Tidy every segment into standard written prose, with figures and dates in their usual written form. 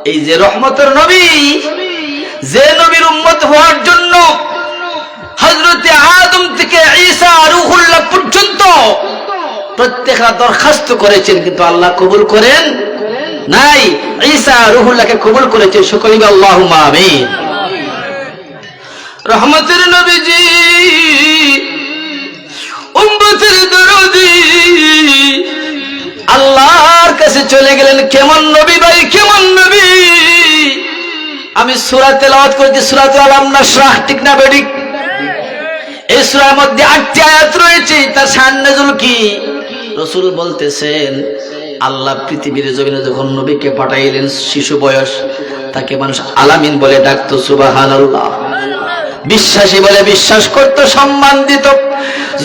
এই যে রহমতের নবী, যে নবীর উম্মত হওয়ার জন্য হযরতে আদম থেকে ঈসা রূহুল্লাহ পর্যন্ত প্রত্যেকটা দরখাস্ত করেছেন, কিন্তু আল্লাহ কবুল করেন নাই। ঈসা রূহুল্লাহকে কবুল করেছেন। সকলেই আল্লাহুম্মা আমিন। রহমতের নবীজি উম্মতের দরদি আল্লাহর কাছে চলে গেলেন। কেমন নবী ভাই, কেমন নবী! আমি সূরা তেলাওয়াত করেছি, সূরাতুল আলাম নাশরাহ, ঠিক না বেঠিক? এই সূরার মধ্যে 8টি আয়াত রয়েছে। তার শান নজুল কি? রাসূল বলতেছেন, আল্লাহ পৃথিবীর জমিনে যখন নবীকে পাঠাইলেন, শিশু বয়স, তাকে মানুষ আলামিন বলে ডাকতো, সুবহানাল্লাহ। বিশ্বাসী বলে বিশ্বাস করত, সম্মান দিত।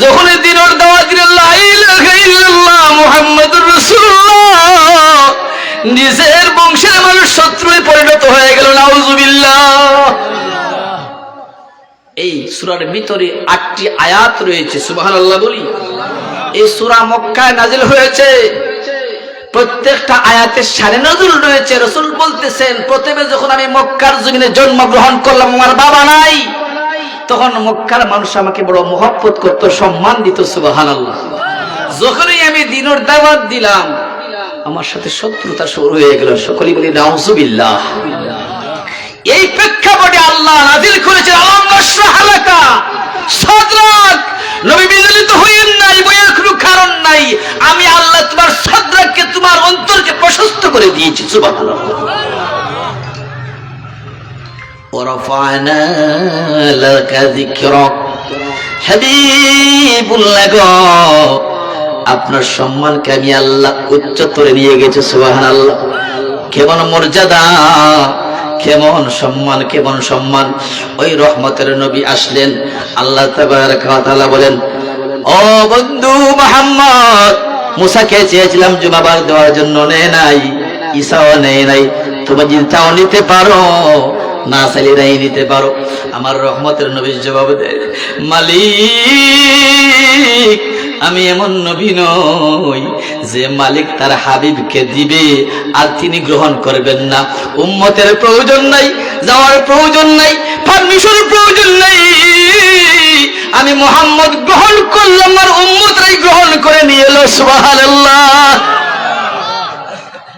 যখন দিনের দাওয়াত দিলেন, লা ইলাহা ইল্লাল্লাহ মুহাম্মাদুর রাসূলুল্লাহ, নিজের বংশের মানুষ শত্রুয় পরিণত হয়ে গেল, নাউযুবিল্লাহ। এই সূরার ভিতরে 8টি আয়াত রয়েছে, সুবহানাল্লাহ বলি। এই সূরা মক্কায় নাজিল হয়েছে। প্রত্যেকটা আয়াতের শানে নজুল রয়েছে। রাসূল বলতেছেন, প্রথমে যখন আমি মক্কার জমিনে জন্মগ্রহণ করলাম, আমার বাবা নাই, তখন মক্কার মানুষ আমাকে বড় মহব্বত করত, সম্মান দিত, সুবহানাল্লাহ। যখনই আমি দ্বীনের দাওয়াত দিলাম, আমার সাথে শত্রুতা শুরু হয়ে গেল। সকলেই বলি নাউযুবিল্লাহ। এই প্রেক্ষাপটে আল্লাহ নাযিল করেছেন, আলাম নাশরাহ লাকা সাদরাক। নবী বিচলিত হইেন নাই, বইয়ের কোনো কারণ নাই। আমি আল্লাহ তোমার সাদরাককে, তোমার অন্তরকে প্রশস্ত করে দিয়েছি, সুবহানাল্লাহ। ওয়ারাফা'না লাকা যিকরাক, হাবিবুল্লাহ গো, আপনার সম্মানকে আমি আল্লাহ উচ্চতরে নিয়ে গেছি, সুবহানাল্লাহ। কেমন মর্যাদা, কেমন সম্মান, কেমন সম্মান! ওই রহমতের নবী আসলেন। আল্লাহ তাবারাক ওয়া তাআলা বলেন, ও বন্ধু মুহাম্মদ, মুসাকে চেয়েছিলাম জুমাবার দেওয়ার জন্য, নেয় নাই, ঈসাও নেয় নাই। তুমি যদি চাও নিতে পারো, না চাইলে নাই নিতে পারো। আমার রহমতের নবী জবাব দেয়, মালিক, আমি এমন নবী নই যে মালিক তার হাবিবকে দিবে আর তিনি গ্রহণ করবেন না। উম্মতের প্রয়োজন নাই, যাওয়ার প্রয়োজন নাই, পারমিশন প্রয়োজন নাই। আমি মুহাম্মদ গ্রহণ করলাম, আর উম্মতরাই গ্রহণ করে নিয়ে এলো, সুবহানাল্লাহ।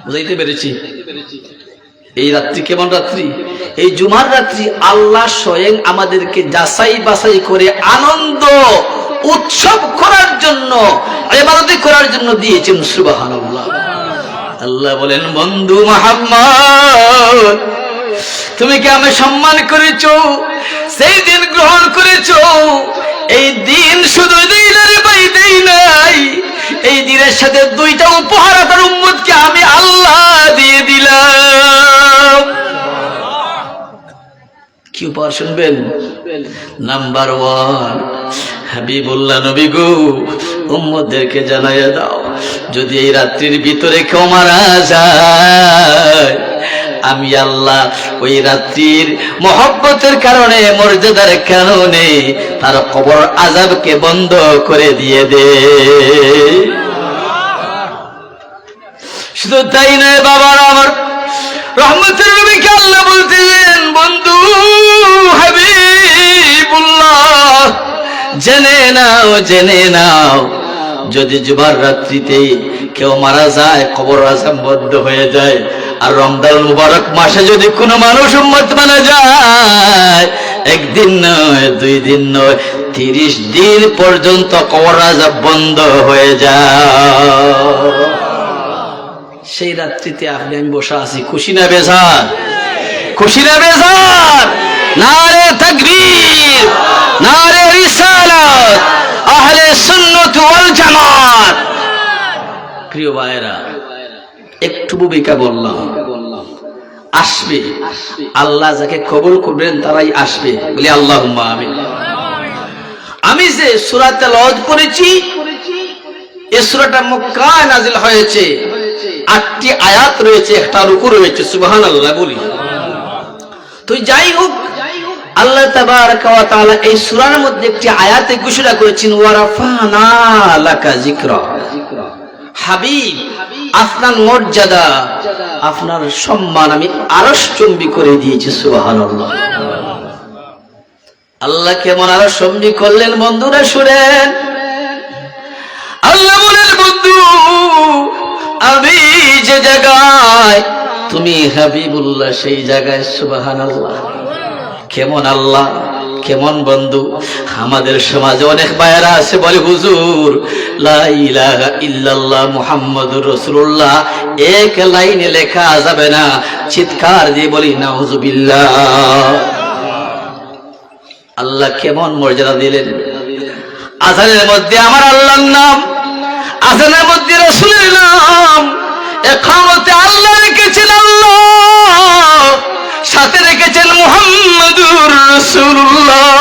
বুঝাইতে পেরেছি? এই রাত্রি কেমন রাত্রি? এই জুমার রাত্রি আল্লাহ স্বয়ং আমাদেরকে যাচাই বাছাই করে আনন্দ উৎসব করার জন্য, ইবাদত করার জন্য দিয়েছেন, সুবহানাল্লাহ। আল্লাহ বলেন, বন্ধু মুহাম্মদ, তুমি কি আমি সম্মান করেছো? সেই দিন গ্রহণ করেছো। এই দিন শুধু দিনের বাইরেই নাই, এই দিনের সাথে 2টা উপহার তার উম্মতকে আমি আল্লাহ দিয়ে দিলাম। কি উপহার শুনবেন? নাম্বার 1, হাবিবুল্লাহ নবী গো, উম্মতদেরকে জানাইয়া দাও, যদি এই রাত্রির ভিতরে কেউ মারা যায়, আমি আল্লাহ ওই রাত্রির মহব্বতের কারণে, মর্যাদার কারণে তার কবর আযাবকে বন্ধ করে দিয়ে দে। শুধু তাই নয় বাবার, আমার রহমতের নবীকে আল্লাহ বলতেন, বন্ধু হাবিবুল্লাহ, জেনে নাও, জেনে নাও, যদি জুমার রাত্রিতে কেউ মারা যায়, কবর আযাব বন্ধ হয়ে যায়, আর রমজান মুবারক মাসে যদি কোনো মানুষ উম্মত মারা যায়, 1 দিন নয়, 2 দিন নয়, 30 দিন পর্যন্ত কবর আযাব বন্ধ হয়ে যায়। সেই রাত্রিতে আপনি আমি বসে আছি, খুশি না বেজার? খুশি না বেজার? নারে তাকবীর, নারে রিসালাত, আহলে সুন্নাত ওয়াল জামাত। প্রিয় ভাইরা, একটু ভূমিকা বললাম, আসবে আল্লাহ যাকে কবুল করবেন তারাই আসবে, বলি আল্লাহুম্মা আমিন। আমি যে সূরা তেলাওয়াত করেছি, এই সূরাটা মক্কায় নাজিল হয়েছে। 8টি আয়াত রয়েছে, একটা রুকু রয়েছে, সুবহানাল্লাহ বলি। তো যাই হোক, আল্লাহ তাবারাকা ওয়া তাআলা এই সূরার মধ্যে একটি আয়াতে ঘোষণা করেছেন, ওয়ারাফা'না লাকা যিকরাক। হাবিব, আপনার মর্যাদা, আপনার সম্মান আমি আরশচুম্বী করে দিয়েছি। সুবহানাল্লাহ। আল্লাহ কেমন আরশচুম্বী করলেন বন্ধুরা শুনেন। আল্লাহ বলেন, বন্ধু আমি যে জায়গায় তুমি হাবিবুল্লাহ সেই জায়গায়। সুবহানাল্লাহ। কেমন আল্লাহ, কেমন বন্ধু। আমাদের সমাজে অনেক ভাইয়েরা আছে বলে, হুজুর লা ইলাহা ইল্লাল্লাহ মুহাম্মাদুর রাসূলুল্লাহ এক লাইনে লেখা যাবে না। চিৎকার দিয়ে বলি নাউযুবিল্লাহ। আল্লাহ কেমন মর্যাদা দিলেন। আযানের মধ্যে আমার আল্লাহর নাম, আযানের মধ্যে রাসূলের নাম, ইকামতে আল্লাহ রেখেছেন আল্লাহ, সাথে রেখেছেন মুহাম্মাদুর রাসূলুল্লাহ।